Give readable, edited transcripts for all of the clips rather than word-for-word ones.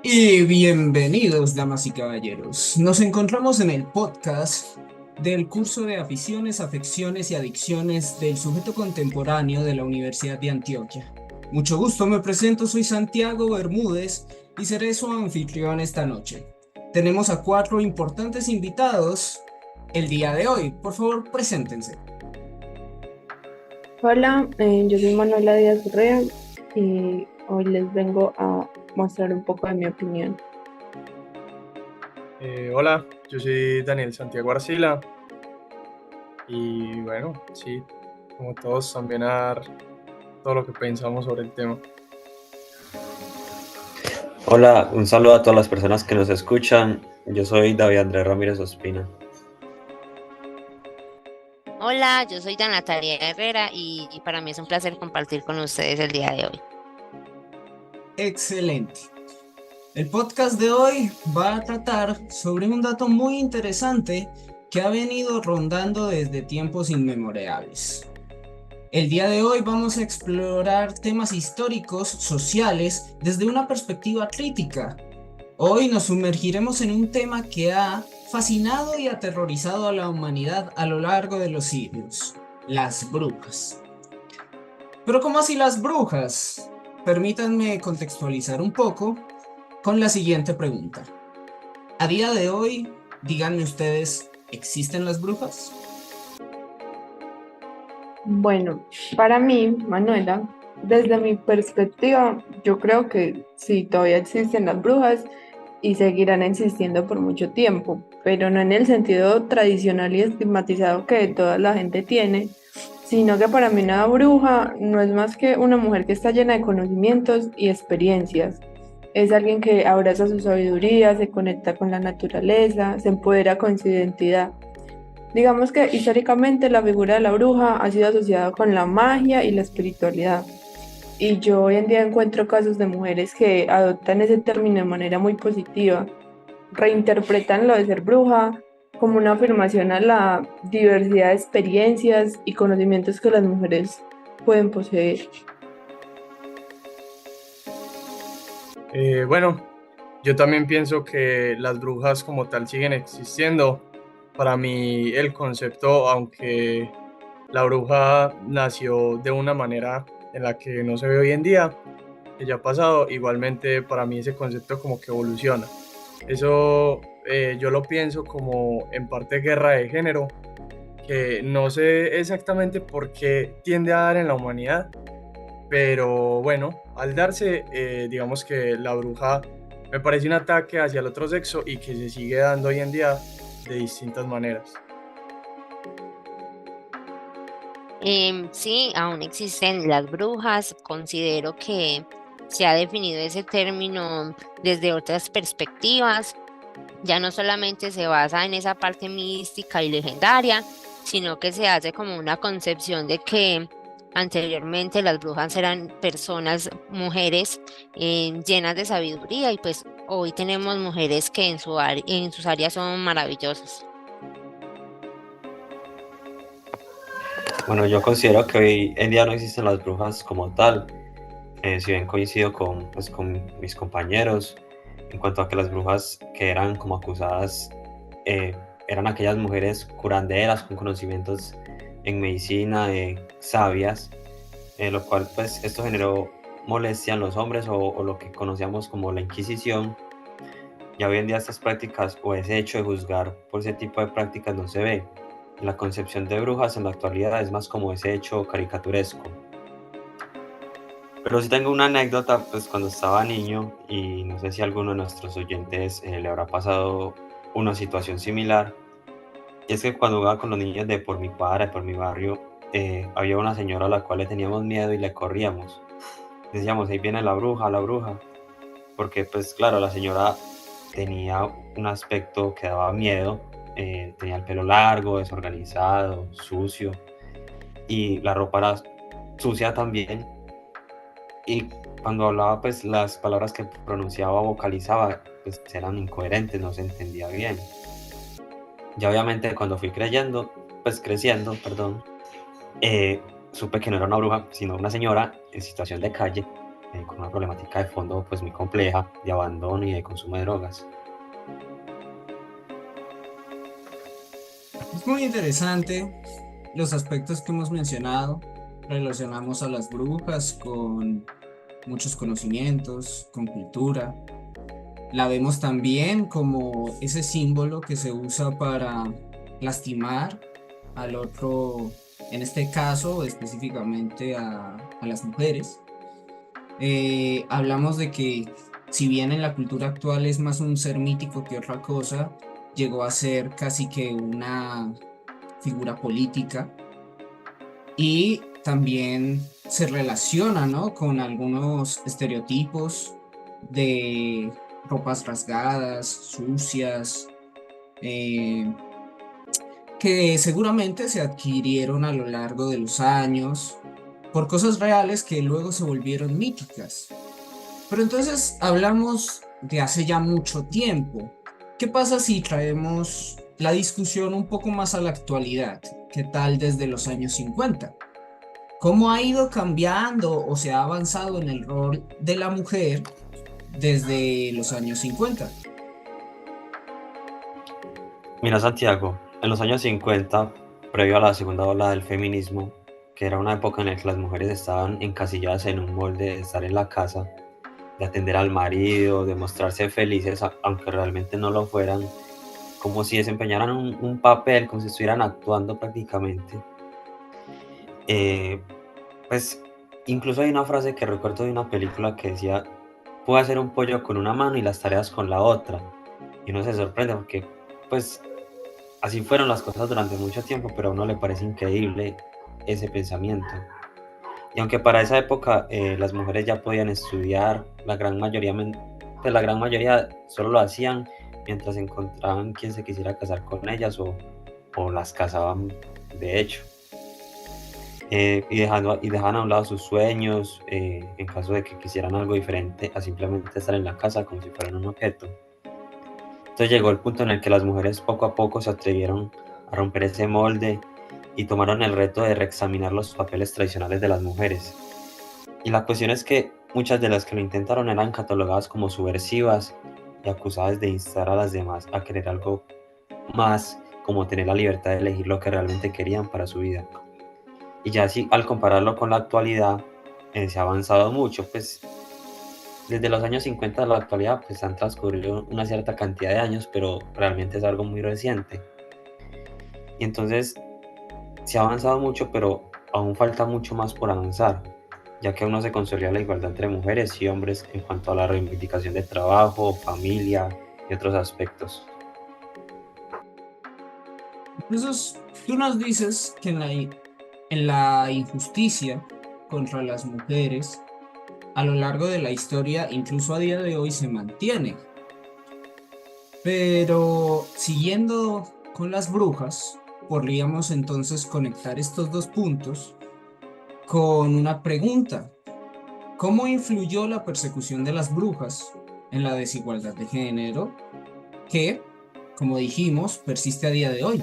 Y bienvenidos, damas y caballeros. Nos encontramos en el podcast del curso de Aficiones, Afecciones y Adicciones del Sujeto Contemporáneo de la Universidad de Antioquia. Mucho gusto, me presento, soy Santiago Bermúdez y seré su anfitrión esta noche. Tenemos a cuatro importantes invitados el día de hoy. Por favor, preséntense. Hola, yo soy Manuela Díaz Urrea y hoy les vengo a mostrar un poco de mi opinión. Hola, yo soy Daniel Santiago Arcila y bueno, sí, como todos también a dar todo lo que pensamos sobre el tema. Hola, un saludo a todas las personas que nos escuchan. Yo soy David Andrés Ramírez Ospina. Hola, yo soy Natalia Herrera y para mí es un placer compartir con ustedes el día de hoy. Excelente. El podcast de hoy va a tratar sobre un dato muy interesante que ha venido rondando desde tiempos inmemorables. El día de hoy vamos a explorar temas históricos, sociales, desde una perspectiva crítica. Hoy nos sumergiremos en un tema que ha fascinado y aterrorizado a la humanidad a lo largo de los siglos: las brujas. Pero ¿cómo así las brujas? Permítanme contextualizar un poco con la siguiente pregunta. A día de hoy, díganme ustedes, ¿existen las brujas? Bueno, para mí, Manuela, desde mi perspectiva, yo creo que sí, todavía existen las brujas y seguirán existiendo por mucho tiempo, pero no en el sentido tradicional y estigmatizado que toda la gente tiene, sino que para mí una bruja no es más que una mujer que está llena de conocimientos y experiencias. Es alguien que abraza su sabiduría, se conecta con la naturaleza, se empodera con su identidad. Digamos que históricamente la figura de la bruja ha sido asociada con la magia y la espiritualidad. Y yo hoy en día encuentro casos de mujeres que adoptan ese término de manera muy positiva, reinterpretan lo de ser bruja como una afirmación a la diversidad de experiencias y conocimientos que las mujeres pueden poseer. Bueno, yo también pienso que las brujas como tal siguen existiendo. Para mí el concepto, aunque la bruja nació de una manera en la que no se ve hoy en día, que ya ha pasado, igualmente para mí ese concepto como que evoluciona. Eso yo lo pienso como en parte guerra de género, que no sé exactamente por qué tiende a dar en la humanidad, pero bueno, al darse, digamos que la bruja me parece un ataque hacia el otro sexo y que se sigue dando hoy en día de distintas maneras. Sí, aún existen las brujas. Considero que se ha definido ese término desde otras perspectivas. Ya no solamente se basa en esa parte mística y legendaria, sino que se hace como una concepción de que anteriormente las brujas eran personas, mujeres llenas de sabiduría y pues hoy tenemos mujeres que en sus áreas son maravillosas. Bueno, yo considero que hoy en día no existen las brujas como tal. Si bien coincido con mis compañeros en cuanto a que las brujas que eran como acusadas eh, eran aquellas mujeres curanderas con conocimientos en medicina, sabias, lo cual pues esto generó molestia en los hombres o lo que conocíamos como la Inquisición. Ya hoy en día estas prácticas o ese hecho de juzgar por ese tipo de prácticas no se ve. La concepción de brujas en la actualidad es más como ese hecho caricaturesco. Pero sí tengo una anécdota, pues cuando estaba niño, y no sé si a alguno de nuestros oyentes le habrá pasado una situación similar, y es que cuando jugaba con los niños de por mi cuadra, por mi barrio, había una señora a la cual le teníamos miedo y le corríamos. Decíamos, ahí viene la bruja, porque pues claro, la señora tenía un aspecto que daba miedo, tenía el pelo largo, desorganizado, sucio, y la ropa era sucia también, y cuando hablaba pues las palabras que pronunciaba o vocalizaba pues eran incoherentes, no se entendía bien. Ya obviamente cuando fui creciendo, perdón, supe que no era una bruja, sino una señora en situación de calle, con una problemática de fondo pues muy compleja de abandono y de consumo de drogas. Es muy interesante los aspectos que hemos mencionado. Relacionamos a las brujas con muchos conocimientos, con cultura. La vemos también como ese símbolo que se usa para lastimar al otro, en este caso específicamente a las mujeres. Hablamos de que si bien en la cultura actual es más un ser mítico que otra cosa, llegó a ser casi que una figura política y también se relaciona, ¿no?, con algunos estereotipos de ropas rasgadas, sucias, eh, que seguramente se adquirieron a lo largo de los años por cosas reales que luego se volvieron míticas. Pero entonces hablamos de hace ya mucho tiempo. ¿Qué pasa si traemos la discusión un poco más a la actualidad? ¿Qué tal desde los años 50? ¿Cómo ha ido cambiando o se ha avanzado en el rol de la mujer desde los años 50? Mira, Santiago, en los años 50, previo a la segunda ola del feminismo, que era una época en la que las mujeres estaban encasilladas en un molde de estar en la casa, de atender al marido, de mostrarse felices, aunque realmente no lo fueran, como si desempeñaran un papel, como si estuvieran actuando prácticamente. Eh, pues incluso hay una frase que recuerdo de una película que decía, puedo hacer un pollo con una mano y las tareas con la otra. Y uno se sorprende porque, pues, así fueron las cosas durante mucho tiempo, pero a uno le parece increíble ese pensamiento. Y aunque para esa época las mujeres ya podían estudiar, pues la gran mayoría solo lo hacían mientras encontraban quien se quisiera casar con ellas o las casaban de hecho. Y dejaban a un lado sus sueños en caso de que quisieran algo diferente a simplemente estar en la casa como si fueran un objeto. Entonces llegó el punto en el que las mujeres poco a poco se atrevieron a romper ese molde y tomaron el reto de reexaminar los papeles tradicionales de las mujeres. Y la cuestión es que muchas de las que lo intentaron eran catalogadas como subversivas y acusadas de instar a las demás a querer algo más, como tener la libertad de elegir lo que realmente querían para su vida. Y ya así, al compararlo con la actualidad, se ha avanzado mucho, pues desde los años 50 a la actualidad pues han transcurrido una cierta cantidad de años, pero realmente es algo muy reciente. Y entonces se ha avanzado mucho, pero aún falta mucho más por avanzar, ya que aún no se consolida la igualdad entre mujeres y hombres en cuanto a la reivindicación de trabajo, familia y otros aspectos. Entonces, tú nos dices que en la injusticia contra las mujeres a lo largo de la historia, incluso a día de hoy, se mantiene. Pero siguiendo con las brujas, podríamos entonces conectar estos dos puntos con una pregunta. ¿Cómo influyó la persecución de las brujas en la desigualdad de género que, como dijimos, persiste a día de hoy?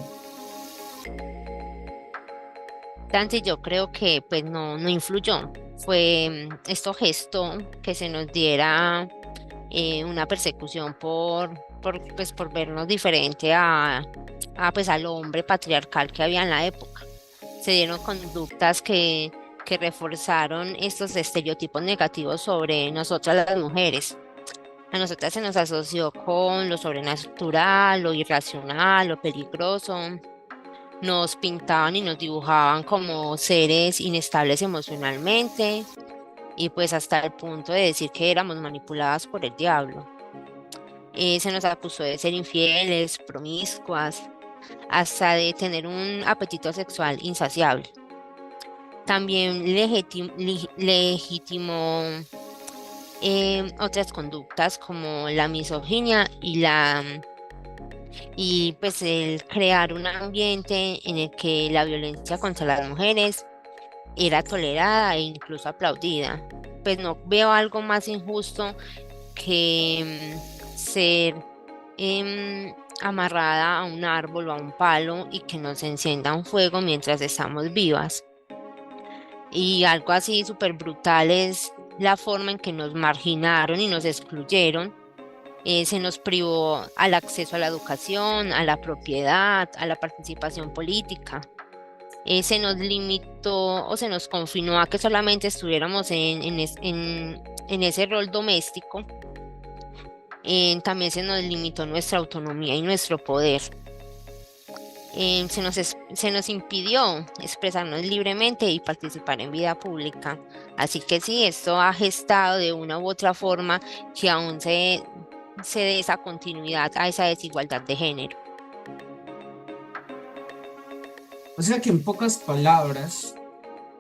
Dante, yo creo que pues no influyó. Fue esto gesto que se nos diera una persecución por vernos diferente pues, al hombre patriarcal que había en la época. Se dieron conductas que reforzaron estos estereotipos negativos sobre nosotras las mujeres. A nosotras se nos asoció con lo sobrenatural, lo irracional, lo peligroso. Nos pintaban y nos dibujaban como seres inestables emocionalmente y pues hasta el punto de decir que éramos manipuladas por el diablo. Se nos acusó de ser infieles, promiscuas, hasta de tener un apetito sexual insaciable. También legitimó otras conductas como la misoginia y pues el crear un ambiente en el que la violencia contra las mujeres era tolerada e incluso aplaudida. Pues no veo algo más injusto que ser amarrada a un árbol o a un palo y que nos encienda un fuego mientras estamos vivas. Y algo así súper brutal es la forma en que nos marginaron y nos excluyeron. Se nos privó al acceso a la educación, a la propiedad, a la participación política. Se nos limitó o se nos confinó a que solamente estuviéramos en ese rol doméstico. También se nos limitó nuestra autonomía y nuestro poder. Se nos impidió expresarnos libremente y participar en vida pública. Así que sí, esto ha gestado de una u otra forma que aún se dé esa continuidad a esa desigualdad de género. O sea que en pocas palabras,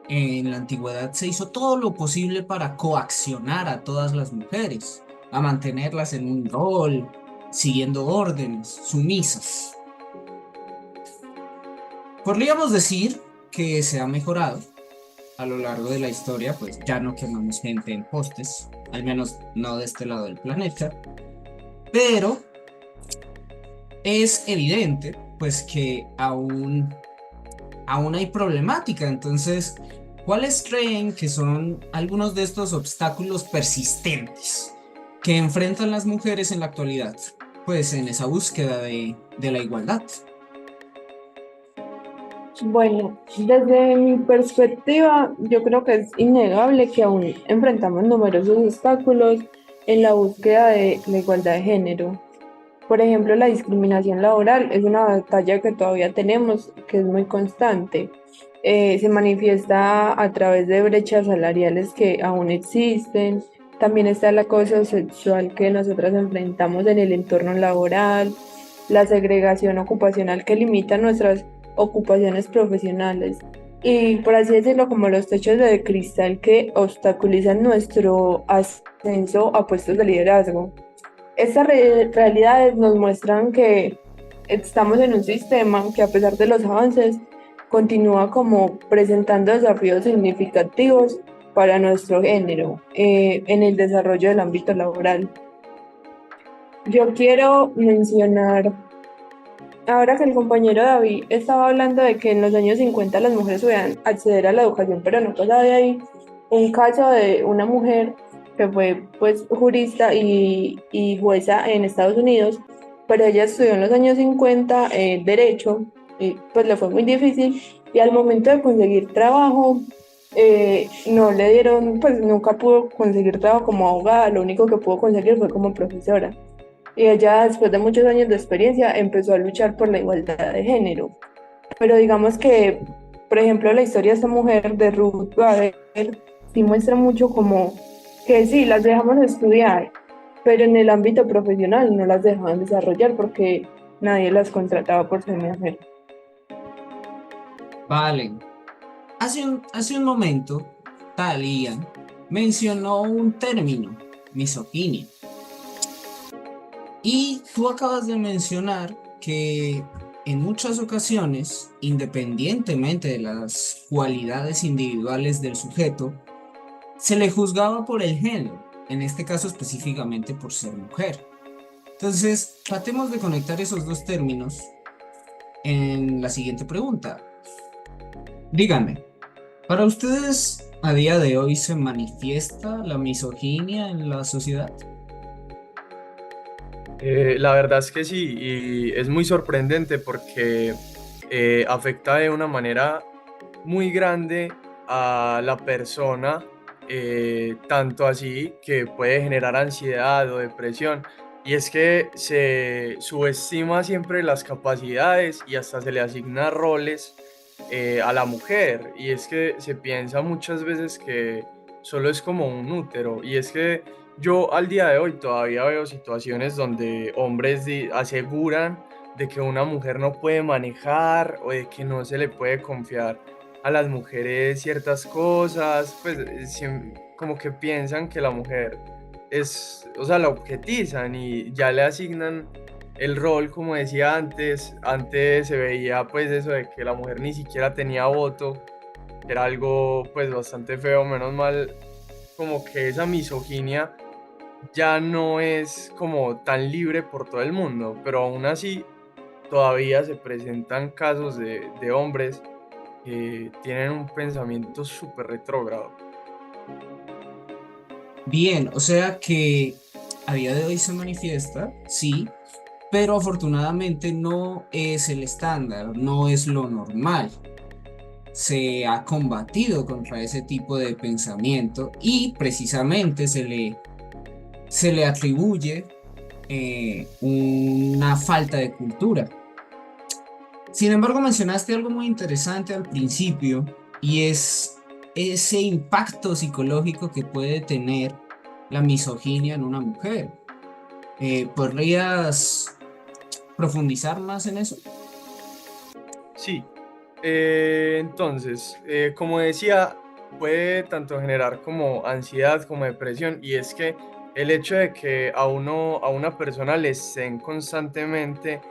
en la antigüedad se hizo todo lo posible para coaccionar a todas las mujeres, a mantenerlas en un rol, siguiendo órdenes, sumisas. Podríamos decir que se ha mejorado a lo largo de la historia, pues ya no quemamos gente en postes, al menos no de este lado del planeta, pero es evidente pues que aún hay problemática. Entonces, ¿cuáles creen que son algunos de estos obstáculos persistentes que enfrentan las mujeres en la actualidad? Pues en esa búsqueda de la igualdad. Bueno, desde mi perspectiva, yo creo que es innegable que aún enfrentamos numerosos obstáculos en la búsqueda de la igualdad de género. Por ejemplo, la discriminación laboral es una batalla que todavía tenemos, que es muy constante. Se manifiesta a través de brechas salariales que aún existen. También está el acoso sexual que nosotras enfrentamos en el entorno laboral, la segregación ocupacional que limita nuestras ocupaciones profesionales y, por así decirlo, como los techos de cristal que obstaculizan nuestro ascenso a puestos de liderazgo. Estas realidades nos muestran que estamos en un sistema que, a pesar de los avances, continúa como presentando desafíos significativos para nuestro género en el desarrollo del ámbito laboral. Yo quiero mencionar, ahora que el compañero David estaba hablando de que en los años 50 las mujeres podían acceder a la educación, pero no pasaba de ahí, un caso de una mujer que fue pues jurista y jueza en Estados Unidos, pero ella estudió en los años 50 derecho, y pues le fue muy difícil y al momento de conseguir trabajo no le dieron, pues nunca pudo conseguir trabajo como abogada, lo único que pudo conseguir fue como profesora. Y ella, después de muchos años de experiencia, empezó a luchar por la igualdad de género. Pero digamos que, por ejemplo, la historia de esta mujer, de Ruth Bader, sí muestra mucho como que sí, las dejamos estudiar, pero en el ámbito profesional no las dejaban desarrollar porque nadie las contrataba por ser mujer. Vale. Hace un momento, Thalía mencionó un término, misoginia. Y tú acabas de mencionar que en muchas ocasiones, independientemente de las cualidades individuales del sujeto, se le juzgaba por el género, en este caso específicamente por ser mujer. Entonces, tratemos de conectar esos dos términos en la siguiente pregunta. Díganme, ¿para ustedes a día de hoy se manifiesta la misoginia en la sociedad? La verdad es que sí, y es muy sorprendente porque afecta de una manera muy grande a la persona, tanto así que puede generar ansiedad o depresión. Y es que se subestima siempre las capacidades y hasta se le asigna roles a la mujer. Y es que se piensa muchas veces que solo es como un útero. Y es que yo al día de hoy todavía veo situaciones donde hombres aseguran de que una mujer no puede manejar o de que no se le puede confiar a las mujeres ciertas cosas, pues como que piensan que la mujer es, o sea, la objetizan y ya le asignan el rol, como decía antes se veía pues eso de que la mujer ni siquiera tenía voto, que era algo pues bastante feo, menos mal como que esa misoginia ya no es como tan libre por todo el mundo, pero aún así todavía se presentan casos de hombres que tienen un pensamiento súper retrógrado. Bien, o sea que a día de hoy se manifiesta, sí, pero afortunadamente no es el estándar, no es lo normal. Se ha combatido contra ese tipo de pensamiento y precisamente se le atribuye una falta de cultura. Sin embargo, mencionaste algo muy interesante al principio y es ese impacto psicológico que puede tener la misoginia en una mujer. ¿Podrías profundizar más en eso? Sí, entonces, como decía, puede tanto generar como ansiedad como depresión, y es que el hecho de que a una persona le estén constantemente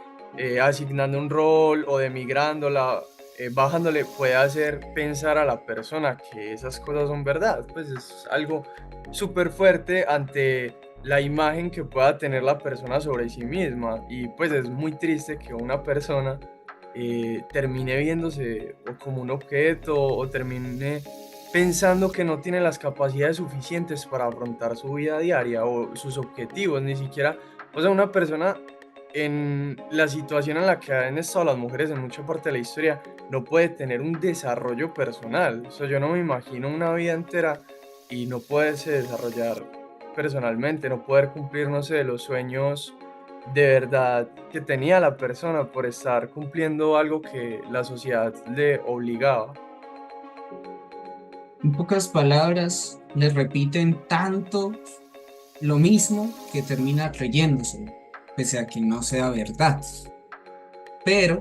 asignando un rol o demigrándola, bajándole, puede hacer pensar a la persona que esas cosas son verdad. Pues es algo súper fuerte ante la imagen que pueda tener la persona sobre sí misma, y pues es muy triste que una persona termine viéndose o como un objeto o termine pensando que no tiene las capacidades suficientes para afrontar su vida diaria o sus objetivos, ni siquiera, o sea, una persona en la situación en la que han estado las mujeres en mucha parte de la historia no puede tener un desarrollo personal. O sea, yo no me imagino una vida entera y no poderse desarrollar personalmente, no poder cumplir, no sé, los sueños de verdad que tenía la persona por estar cumpliendo algo que la sociedad le obligaba. En pocas palabras, le repiten tanto lo mismo que termina creyéndose, pese a que no sea verdad. Pero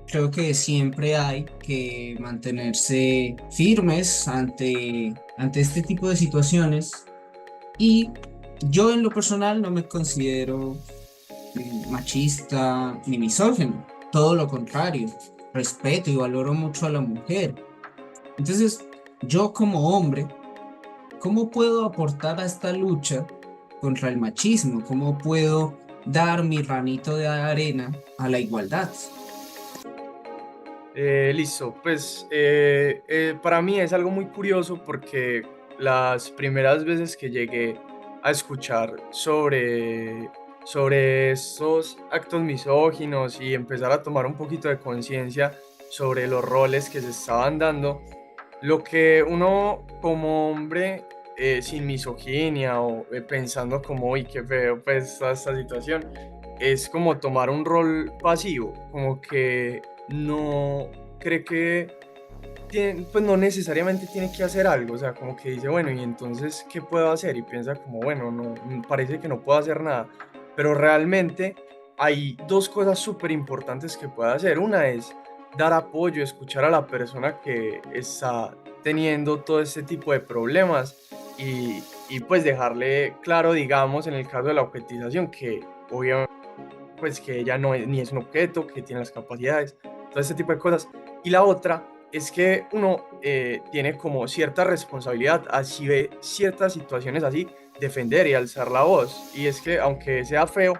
creo que siempre hay que mantenerse firmes ante este tipo de situaciones y yo en lo personal no me considero machista ni misógino, todo lo contrario, respeto y valoro mucho a la mujer. Entonces, yo como hombre, ¿cómo puedo aportar a esta lucha contra el machismo? ¿Cómo puedo dar mi granito de arena a la igualdad? Listo, pues para mí es algo muy curioso porque las primeras veces que llegué a escuchar sobre estos actos misóginos y empezar a tomar un poquito de conciencia sobre los roles que se estaban dando, lo que uno como hombre sin misoginia o pensando como, uy, qué feo pues toda esta situación, es como tomar un rol pasivo, como que no cree que pues no necesariamente tiene que hacer algo, o sea, como que dice, bueno, y entonces, ¿qué puedo hacer? Y piensa como, bueno, no, parece que no puedo hacer nada, pero realmente hay dos cosas súper importantes que puede hacer. Una es dar apoyo, escuchar a la persona que está teniendo todo este tipo de problemas y pues dejarle claro, digamos, en el caso de la objetización, que obviamente pues que ella no es, ni es un objeto, que tiene las capacidades, todo ese tipo de cosas. Y la otra es que uno tiene como cierta responsabilidad, así ve ciertas situaciones así, defender y alzar la voz. Y es que aunque sea feo,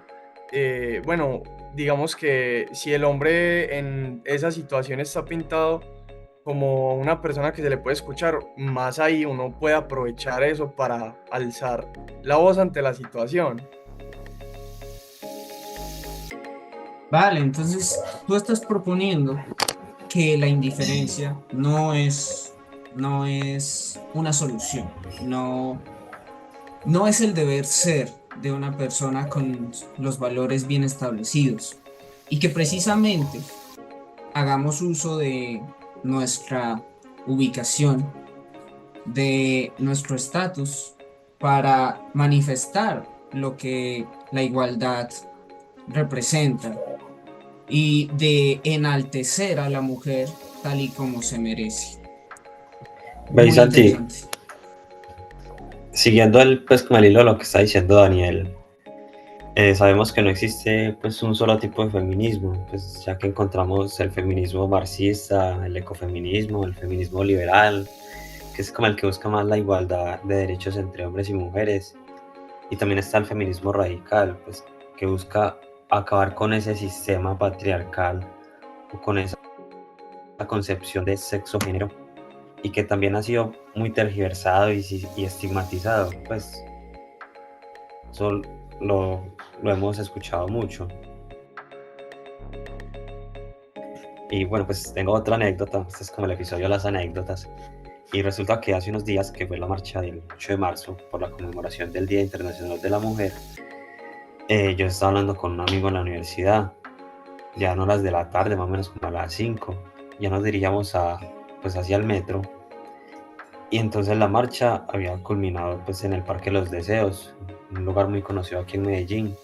bueno, digamos que si el hombre en esa situación está pintado como una persona que se le puede escuchar, más ahí uno puede aprovechar eso para alzar la voz ante la situación. Vale, entonces tú estás proponiendo que la indiferencia no es una solución, no es el deber ser de una persona con los valores bien establecidos y que precisamente hagamos uso de nuestra ubicación, de nuestro estatus para manifestar lo que la igualdad representa y de enaltecer a la mujer tal y como se merece. Veis, Muy Santi, interesante. siguiendo pues, como el hilo de lo que está diciendo Daniel, sabemos que no existe pues, un solo tipo de feminismo, pues, ya que encontramos el feminismo marxista, el ecofeminismo, el feminismo liberal, que es como el que busca más la igualdad de derechos entre hombres y mujeres, y también está el feminismo radical, pues, que busca acabar con ese sistema patriarcal o con esa concepción de sexo-género y que también ha sido muy tergiversado y estigmatizado, pues eso lo hemos escuchado mucho. Y bueno, pues tengo otra anécdota, este es como el episodio de las anécdotas, y resulta que hace unos días, que fue la marcha del 8 de marzo por la conmemoración del Día Internacional de la Mujer, yo estaba hablando con un amigo en la universidad, ya en horas de la tarde, más o menos como a las 5, ya nos dirigíamos pues hacia el metro, y entonces la marcha había culminado pues en el Parque Los Deseos, un lugar muy conocido aquí en Medellín,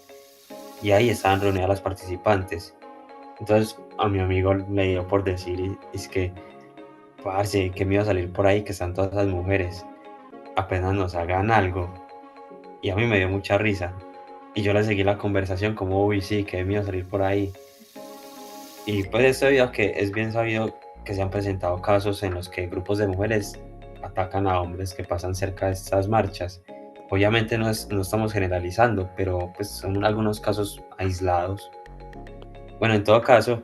y ahí estaban reunidas las participantes. Entonces a mi amigo le dio por decir, y es que, parce, que me iba a salir por ahí, que están todas esas mujeres, apenas nos hagan algo. Y a mí me dio mucha risa. Y yo le seguí la conversación como, uy, sí, que me iba a salir por ahí. Y pues esto debido a que es bien sabido que se han presentado casos en los que grupos de mujeres atacan a hombres que pasan cerca de estas marchas. Obviamente no estamos generalizando, pero pues son algunos casos aislados. Bueno, en todo caso,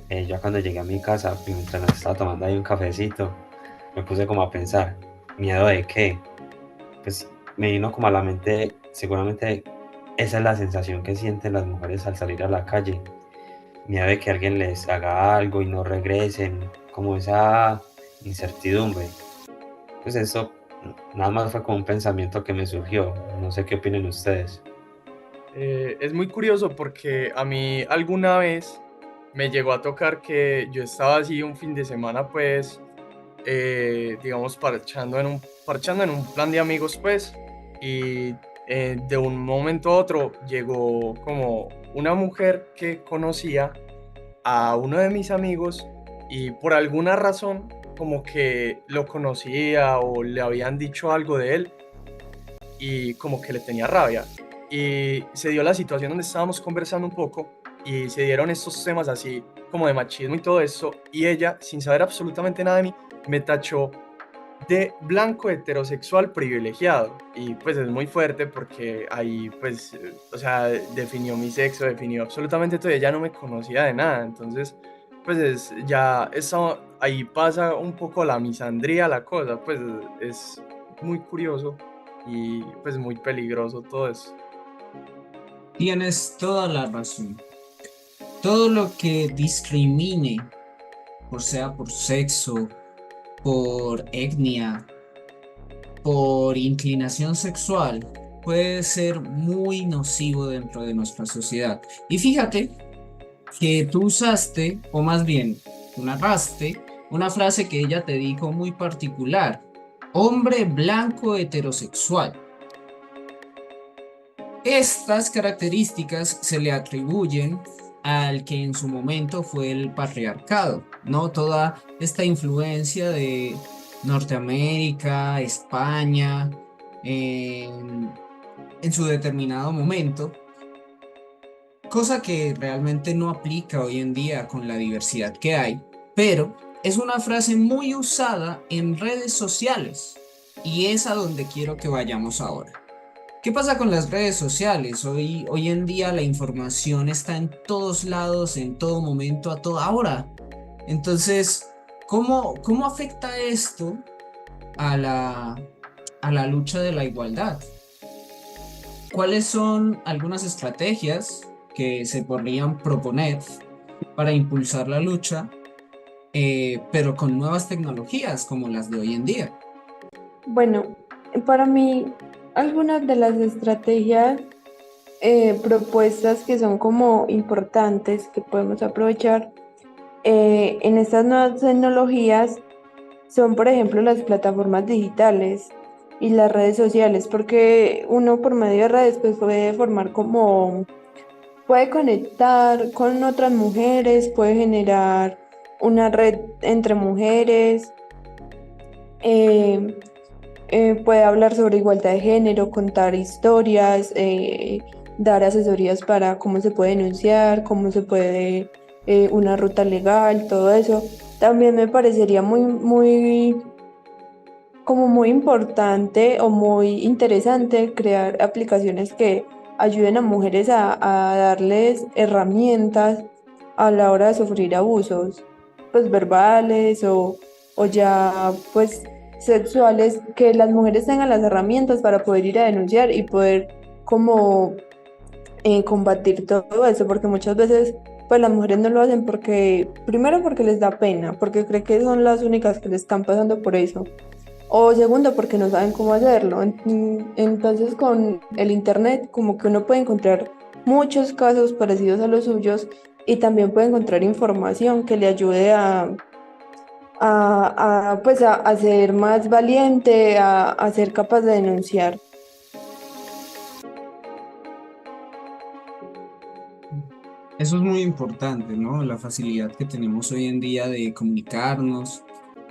yo cuando llegué a mi casa, mientras me estaba tomando ahí un cafecito, me puse como a pensar, ¿miedo de qué? Pues me vino como a la mente, seguramente esa es la sensación que sienten las mujeres al salir a la calle, miedo de que alguien les haga algo y no regresen, como esa incertidumbre. Pues eso nada más fue como un pensamiento que me surgió, no sé qué opinen ustedes. Es muy curioso porque a mí alguna vez me llegó a tocar que yo estaba así un fin de semana, pues, digamos, parchando en un plan de amigos, pues, y de un momento a otro llegó como una mujer que conocía a uno de mis amigos y por alguna razón como que lo conocía o le habían dicho algo de él y como que le tenía rabia. Y se dio la situación donde estábamos conversando un poco y se dieron estos temas así como de machismo y todo eso, y ella, sin saber absolutamente nada de mí, me tachó de blanco heterosexual privilegiado. Y pues es muy fuerte porque ahí pues, o sea, definió mi sexo, definió absolutamente todo, ella no me conocía de nada, entonces pues ya eso, ahí pasa un poco la misandría, la cosa, pues es muy curioso y pues muy peligroso todo eso. Tienes toda la razón. Todo lo que discrimine, por sea por sexo, por etnia, por inclinación sexual, puede ser muy nocivo dentro de nuestra sociedad. Y fíjate que tú usaste, o más bien, tú narraste una frase que ella te dijo muy particular: hombre blanco heterosexual. Estas características se le atribuyen al que en su momento fue el patriarcado, ¿no? Toda esta influencia de Norteamérica, España, en su determinado momento, cosa que realmente no aplica hoy en día con la diversidad que hay, pero es una frase muy usada en redes sociales y es a donde quiero que vayamos ahora. ¿Qué pasa con las redes sociales? Hoy en día la información está en todos lados, en todo momento, a toda hora. Entonces, ¿cómo afecta esto a la lucha de la igualdad? ¿Cuáles son algunas estrategias que se podrían proponer para impulsar la lucha, pero con nuevas tecnologías como las de hoy en día? Bueno, para mí, algunas de las estrategias propuestas que son como importantes que podemos aprovechar en estas nuevas tecnologías son, por ejemplo, las plataformas digitales y las redes sociales, porque uno por medio de redes pues puede formar como, puede conectar con otras mujeres, puede generar una red entre mujeres, eh, puede hablar sobre igualdad de género, contar historias, dar asesorías para cómo se puede denunciar, cómo se puede, una ruta legal, todo eso. También me parecería como muy importante o muy interesante crear aplicaciones que ayuden a mujeres a darles herramientas a la hora de sufrir abusos, pues verbales o ya pues sexuales, que las mujeres tengan las herramientas para poder ir a denunciar y poder como combatir todo eso, porque muchas veces pues las mujeres no lo hacen porque, primero porque les da pena, porque creen que son las únicas que le están pasando por eso, o segundo porque no saben cómo hacerlo. Entonces con el internet como que uno puede encontrar muchos casos parecidos a los suyos y también puede encontrar información que le ayude pues a ser más valiente, a ser capaz de denunciar. Eso es muy importante, ¿no? La facilidad que tenemos hoy en día de comunicarnos,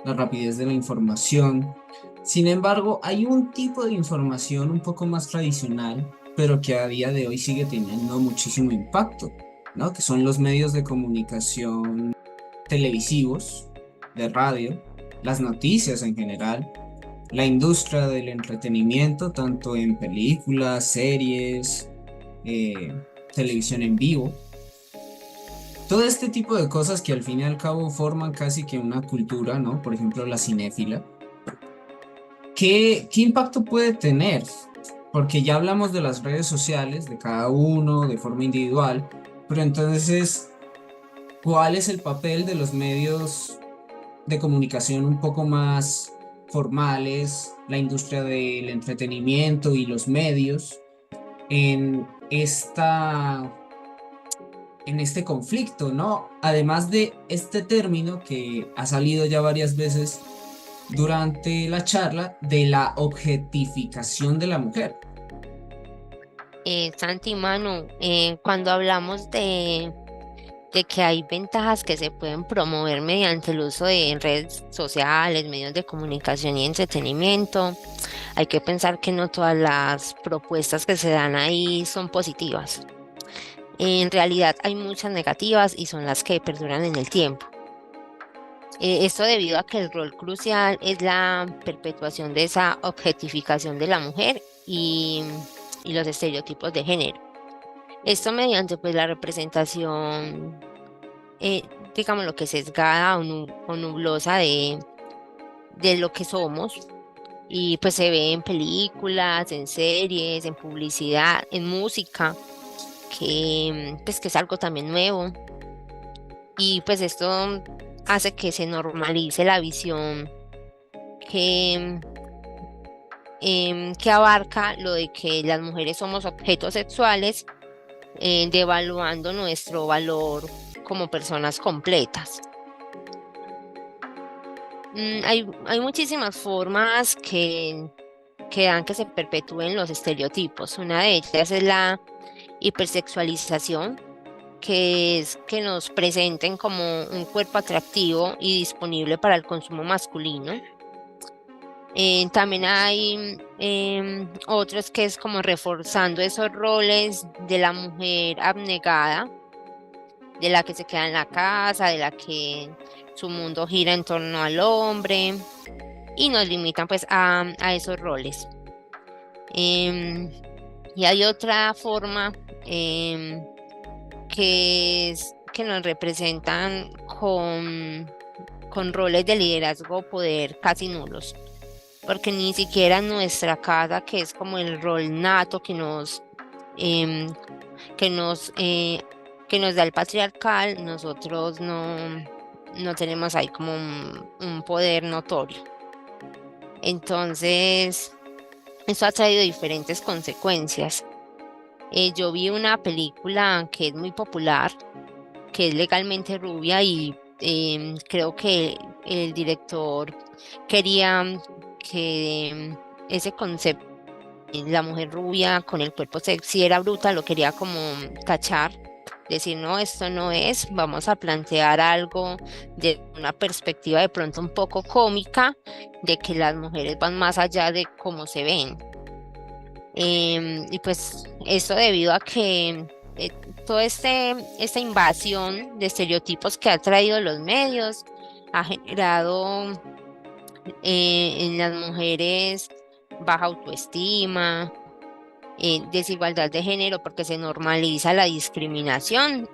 la rapidez de la información. Sin embargo, hay un tipo de información un poco más tradicional, pero que a día de hoy sigue teniendo muchísimo impacto, ¿no? Que son los medios de comunicación televisivos, de radio, las noticias en general, la industria del entretenimiento, tanto en películas, series, eh, televisión en vivo. Todo este tipo de cosas que al fin y al cabo forman casi que una cultura, ¿no? Por ejemplo, la cinéfila. ¿Qué impacto puede tener? Porque ya hablamos de las redes sociales, de cada uno, de forma individual, pero entonces, ¿cuál es el papel de los medios de comunicación un poco más formales, la industria del entretenimiento y los medios en en este conflicto, ¿no? Además de este término que ha salido ya varias veces durante la charla de la objetificación de la mujer. Santi, Manu, cuando hablamos de que hay ventajas que se pueden promover mediante el uso de redes sociales, medios de comunicación y entretenimiento, hay que pensar que no todas las propuestas que se dan ahí son positivas. En realidad hay muchas negativas y son las que perduran en el tiempo. Esto debido a que el rol crucial es la perpetuación de esa objetificación de la mujer y los estereotipos de género. Esto mediante pues la representación, eh, digamos lo que sesgada o nublosa de lo que somos y pues se ve en películas, en series, en publicidad, en música, que pues que es algo también nuevo y pues esto hace que se normalice la visión que, que abarca lo de que las mujeres somos objetos sexuales, devaluando nuestro valor como personas completas. Hay muchísimas formas que dan que se perpetúen los estereotipos. Una de ellas es la hipersexualización, que es que nos presenten como un cuerpo atractivo y disponible para el consumo masculino. También hay otros que es como reforzando esos roles de la mujer abnegada, de la que se queda en la casa, de la que su mundo gira en torno al hombre y nos limitan pues a esos roles. Em, y hay otra forma que es que nos representan con roles de liderazgo o poder casi nulos, porque ni siquiera en nuestra casa, que es como el rol nato em, que nos, eh, que nos da el patriarcal, nosotros no tenemos ahí como un poder notorio. Entonces, eso ha traído diferentes consecuencias. Yo vi una película que es muy popular, que es Legalmente Rubia, y creo que el director quería que ese concepto, la mujer rubia con el cuerpo sexy era bruta, lo quería como tachar, decir, no, esto no es, vamos a plantear algo de una perspectiva de pronto un poco cómica, de que las mujeres van más allá de cómo se ven. Y pues eso debido a que eh, toda esta invasión de estereotipos que ha traído los medios ha generado en las mujeres baja autoestima, desigualdad de género porque se normaliza la discriminación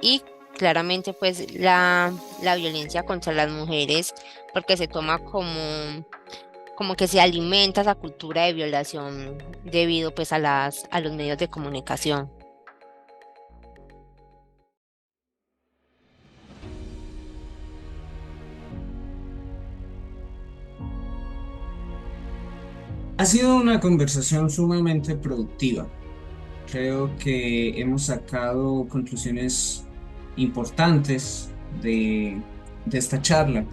y claramente pues la violencia contra las mujeres, porque se toma como que se alimenta esa cultura de violación debido pues a los medios de comunicación. Ha sido una conversación sumamente productiva. Creo que hemos sacado conclusiones importantes de esta charla.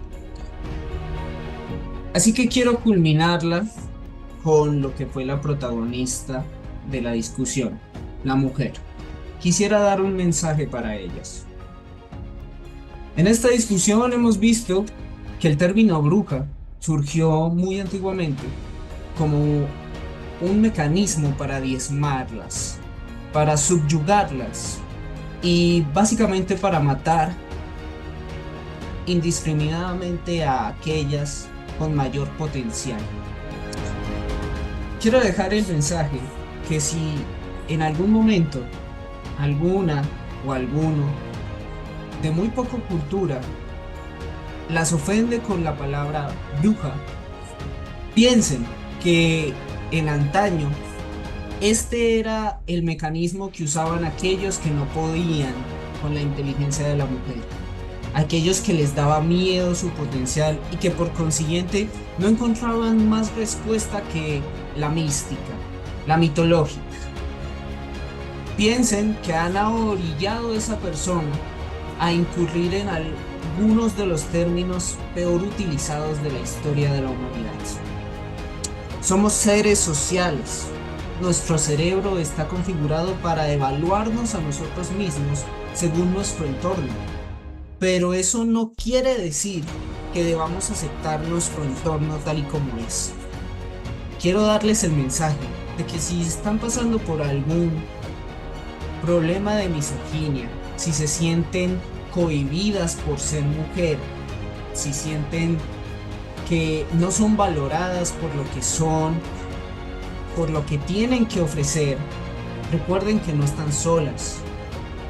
Así que quiero culminarla con lo que fue la protagonista de la discusión, la mujer. Quisiera dar un mensaje para ellas. En esta discusión hemos visto que el término bruja surgió muy antiguamente como un mecanismo para diezmarlas, para subyugarlas y básicamente para matar indiscriminadamente a aquellas con mayor potencial. Quiero dejar el mensaje que si en algún momento alguna o alguno de muy poca cultura las ofende con la palabra bruja, piensen que en antaño este era el mecanismo que usaban aquellos que no podían con la inteligencia de la mujer, aquellos que les daba miedo su potencial y que por consiguiente no encontraban más respuesta que la mística, la mitológica. Piensen que han orillado a esa persona a incurrir en algunos de los términos peor utilizados de la historia de la humanidad. Somos seres sociales. Nuestro cerebro está configurado para evaluarnos a nosotros mismos según nuestro entorno. Pero eso no quiere decir que debamos aceptar nuestro entorno tal y como es. Quiero darles el mensaje de que si están pasando por algún problema de misoginia, si se sienten cohibidas por ser mujer, si sienten que no son valoradas por lo que son, por lo que tienen que ofrecer, recuerden que no están solas.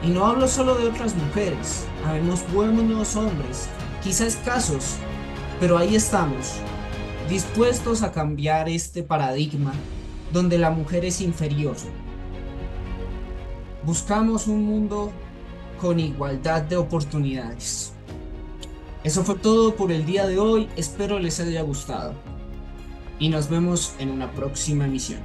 Y no hablo solo de otras mujeres, habemos buenos hombres, quizás escasos, pero ahí estamos, dispuestos a cambiar este paradigma donde la mujer es inferior. Buscamos un mundo con igualdad de oportunidades. Eso fue todo por el día de hoy, espero les haya gustado y nos vemos en una próxima emisión.